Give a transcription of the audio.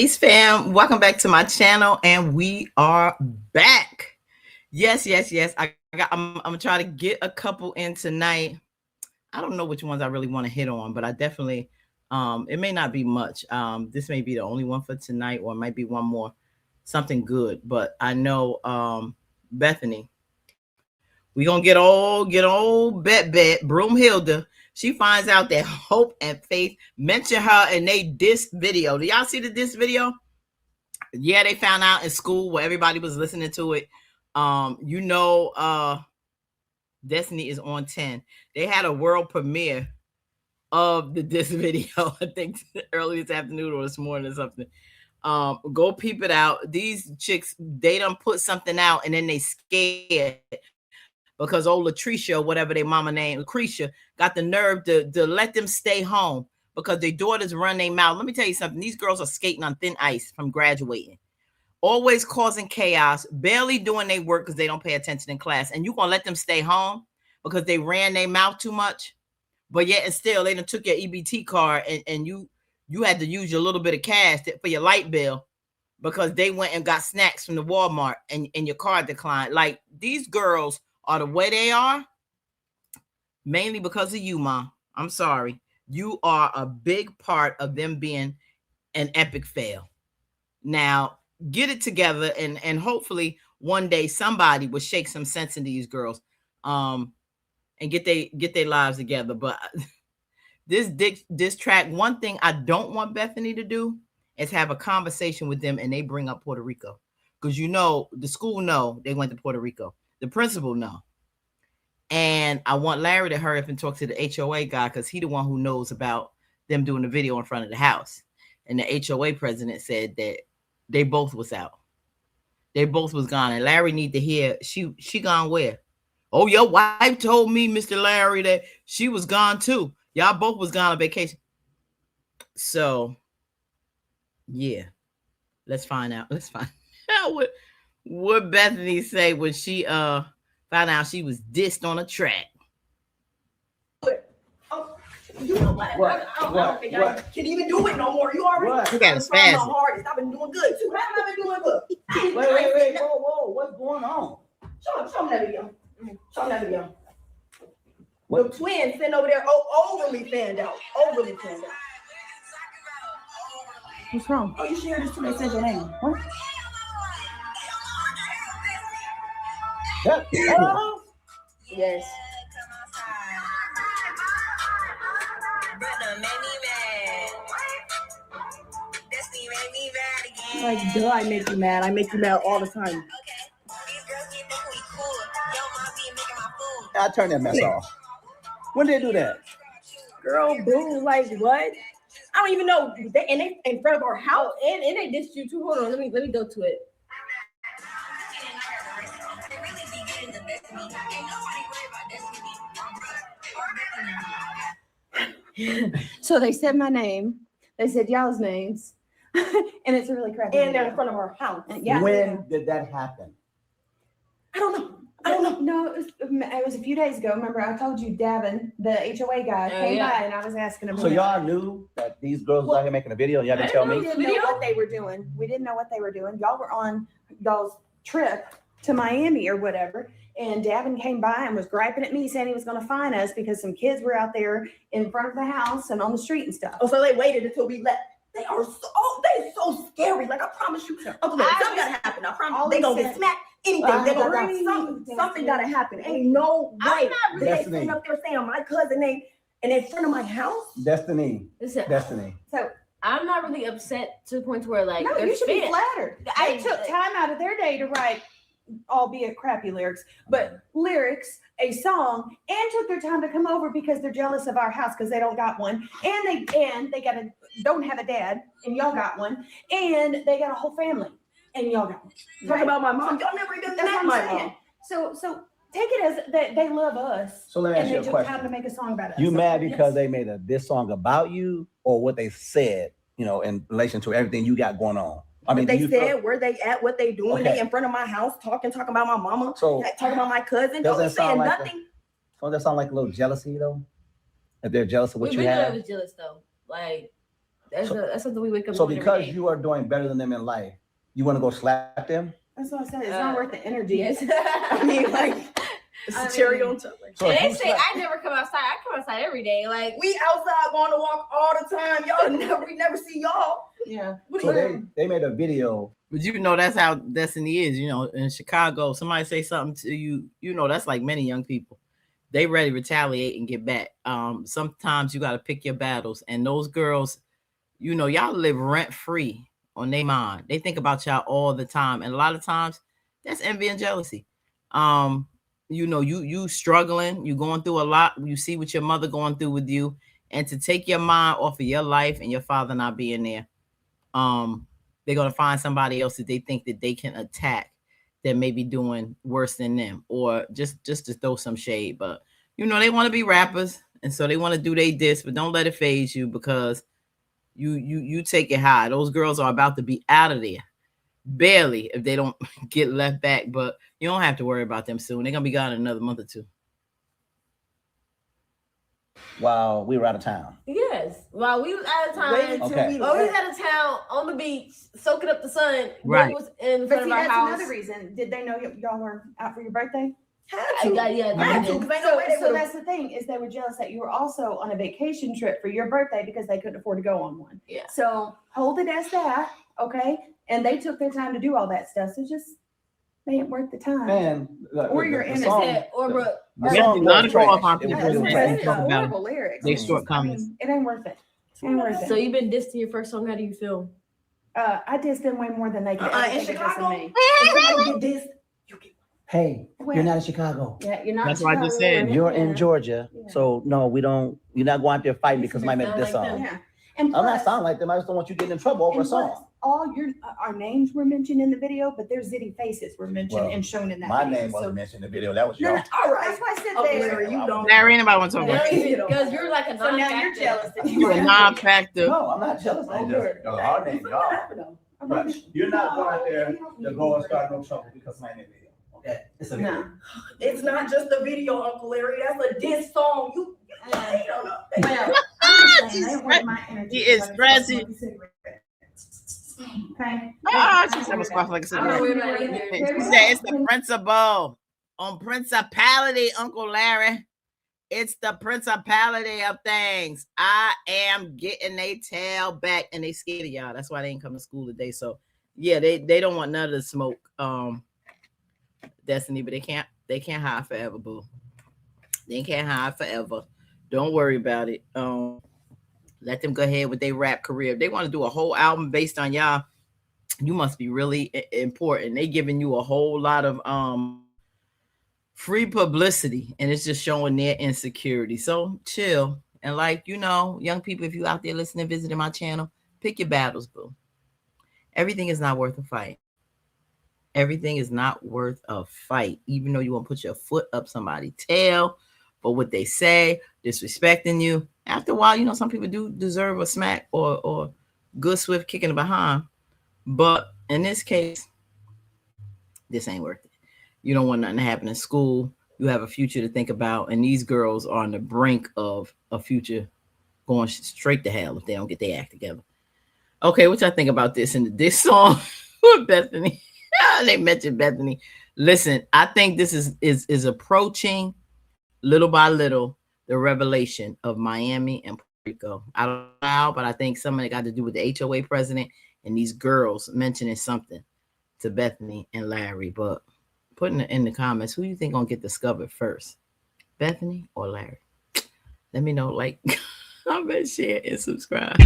Peace, fam. Welcome back to my channel, and we are back. Yes. I'm gonna try to get a couple in tonight. I don't know which ones I really want to hit on, but I definitely it may not be much. This may be the only one for tonight, or it might be one more, something good. But I know Bethany. We gonna get old Bet Broomhilda. She finds out that Hope and Faith mention her in they diss video. Do y'all see the diss video? Yeah, they found out in school where everybody was listening to it. Destiny is on 10. They had a world premiere of the diss video, I think early this afternoon or this morning or something. Go peep it out. These chicks, they done put something out and then they scared because old Latricia, whatever their mama name, Lucretia, got the nerve to let them stay home because their daughters run their mouth. Let me tell you something. These girls are skating on thin ice from graduating. Always causing chaos, barely doing their work because they don't pay attention in class. And you going to let them stay home because they ran their mouth too much? But yet and still, they done took your EBT card and you had to use your little bit of cash for your light bill because they went and got snacks from the Walmart and your card declined. Like, these girls are the way they are mainly because of you, Mom. I'm sorry. You are a big part of them being an epic fail. Now, get it together and hopefully one day somebody will shake some sense into these girls and get their lives together. But this track, one thing I don't want Bethany to do is have a conversation with them and they bring up Puerto Rico, because the school know they went to Puerto Rico. The principal know. And I want Larry to hurry up and talk to the HOA guy because he the one who knows about them doing the video in front of the house. And the HOA president said that they both was out. They both was gone. And Larry need to hear, she gone where? Oh, your wife told me, Mr. Larry, that she was gone too. Y'all both was gone on vacation. So, yeah. Let's find out. What Bethany say when she found out she was dissed on a track. You know what? I don't think I can even do it no more. You already. You got to spaz. My hardest. I've been doing good too. I've been doing good. Wait. Whoa. What's going on? Show me that video. Show me that video. What? The twins sitting over there overly fanned out. Overly fanned out. What's wrong? Oh, you shared this too. They said your name. What? Oh. Yes. Like, do I make you mad? I make you mad all the time. I turn that mess off. When did they do that? Girl, boo, like what? I don't even know. They in front of our house, and they dissed you too. Hold on, let me go to it. So they said my name. They said y'all's names. And it's a really crappy. And they're in front of our house. Yeah. When did that happen? I don't know. No, it was a few days ago. Remember, I told you Davin, the HOA guy, came by and I was asking him. So y'all knew that these girls was out here making a video and y'all didn't tell me? We didn't know what they were doing. Y'all were on y'all's trip to Miami or whatever. And Davin came by and was griping at me, saying he was going to fine us because some kids were out there in front of the house and on the street and stuff. Oh, so they waited until we left. They are so scary. Like, I promise you. Okay, something gotta happen. I promise. They gonna get smacked. Anything. They gonna something gotta happen. Ain't no way. They sitting up there saying my cousin name and in front of my house. Destiny. Listen, Destiny. So I'm not really upset to the point where like no, you should be flattered. I They took time out of their day to write, albeit crappy lyrics, but lyrics, a song, and took their time to come over because they're jealous of our house because they don't got one, and they don't have a dad, and y'all got one, and they got a whole family, and y'all got one. Talk about my mom. Y'all never even met my mom. So take it as that they love us. So let me ask you a and they took time to question. make a song about us. You So, mad because yes. they made this song about you or what they said, in relation to everything you got going on? I mean, what they said, where they at, what they doing. Okay. They in front of my house talking about my mama, So talking about my cousin. does Don't that saying sound like nothing. Does that sound like a little jealousy though? If they're jealous of what we you really have? was jealous though. Like That's something we wake up. So doing because every day. you are doing better than them in life, you want to go slap them? That's what I said. It's not worth the energy. Yes. I mean, like, it's a cherry on top. So And if they you say slap- I never come outside. I come outside every day. Like We outside going to walk all the time. We never see y'all. Yeah. so they made a video. But you know that's how Destiny is. You know, in Chicago, somebody say something to you. You know, that's like many young people. They ready to retaliate and get back. Sometimes you got to pick your battles, and those girls, you know, y'all live rent free on their mind. They think about y'all all the time, and a lot of times that's envy and jealousy. You know, you struggling, you going through a lot. You see what your mother going through with you, and to take your mind off of your life and your father not being there, they're gonna find somebody else that they think that they can attack that may be doing worse than them, or just to throw some shade. But you know, they want to be rappers, and so they want to do their diss, but don't let it phase you because you take it high. Those girls are about to be out of there. Barely if they don't get left back, but you don't have to worry about them soon. They're gonna be gone in another month or two. While we were out of town. yes. While we was out of time. Wait until Okay. While we was out of town on the beach, soaking up the sun. Right. They was in But front see, of our that's house. another reason. Did they know y'all were out for your birthday? Had I to. got yeah. Had to, they because did. ain't no way they So would've- that's the thing, is they were jealous that you were also on a vacation trip for your birthday because they couldn't afford to go on one. Yeah. So hold it as that, okay? And they took their time to do all that stuff. So just they ain't worth the time. Man, Or you're the innocent, song, Or the, bro, the song Not was at all trash. how It was people really do It's that. bad. They talk about horrible lyrics. they It's short just, I mean, comments. it ain't worth it. Ain't worth so it. you've been dissed in your first song. How do you feel? I dissed them way more than they could ever In think of dissing Chicago? me. If somebody get this, you get Hey, Where? you're not in Chicago. Yeah, you're not. That's in what I just Chicago, said. we're You're in yeah. Georgia. Yeah. So no, we don't. You're not going out there fighting You because just somebody made sound this like song. them. Yeah. And I'm not plus, sounding like them. I just don't want you getting in trouble over a and plus, song. all our names were mentioned in the video, but their zitty faces were mentioned Well, and shown in that My video. name So, wasn't mentioned in the video. That was no, y'all. no, all right. that's why I said Oh, they. Larry, you don't. Larry, anybody want to talk about it? Because you're like a So now non-factor. you're jealous that You a non-factor. No, I'm not jealous. I Oh, just good. our name, y'all. But you're not going out there to go and start no trouble because my name is video. Okay, it's a video. No. It's not just a video, Uncle Larry. That's a diss song. You don't know. Well, I'm just saying, they weren't my energy. He is because I was stressy. smoking cigarettes. Okay. Ah, she said, "I'm squawking like a I'm not cigarette." worried about it either. She said, "It's the principle on principality, Uncle Larry. It's the principality of things. I am getting a tail back, and they scared of y'all. That's why they ain't come to school today. So, yeah, they don't want none of the smoke, Destiny, but they can't hide forever, boo. They can't hide forever. Don't worry about it. Let them go ahead with their rap career. If they want to do a whole album based on y'all, you must be really important. They giving you a whole lot of free publicity, and it's just showing their insecurity. So chill. And like, you know, young people, if you out there listening, visiting my channel, pick your battles, boo. Everything is not worth a fight. Everything is not worth a fight, even though you want to put your foot up somebody's tail for what they say, disrespecting you. After a while, you know, some people do deserve a smack or good swift kick in the behind. But in this case, this ain't worth it. You don't want nothing to happen in school. You have a future to think about. And these girls are on the brink of a future going straight to hell if they don't get their act together. Okay, what y'all think about this? And this song with Bethany. They mentioned Bethany. Listen, I think this is approaching little by little the revelation of Miami and Puerto Rico. I don't know how, but I think something got to do with the HOA president and these girls mentioning something to Bethany and Larry. But putting it in the comments, who you think gonna get discovered first, Bethany or Larry? Let me know. Like, comment, share, and subscribe.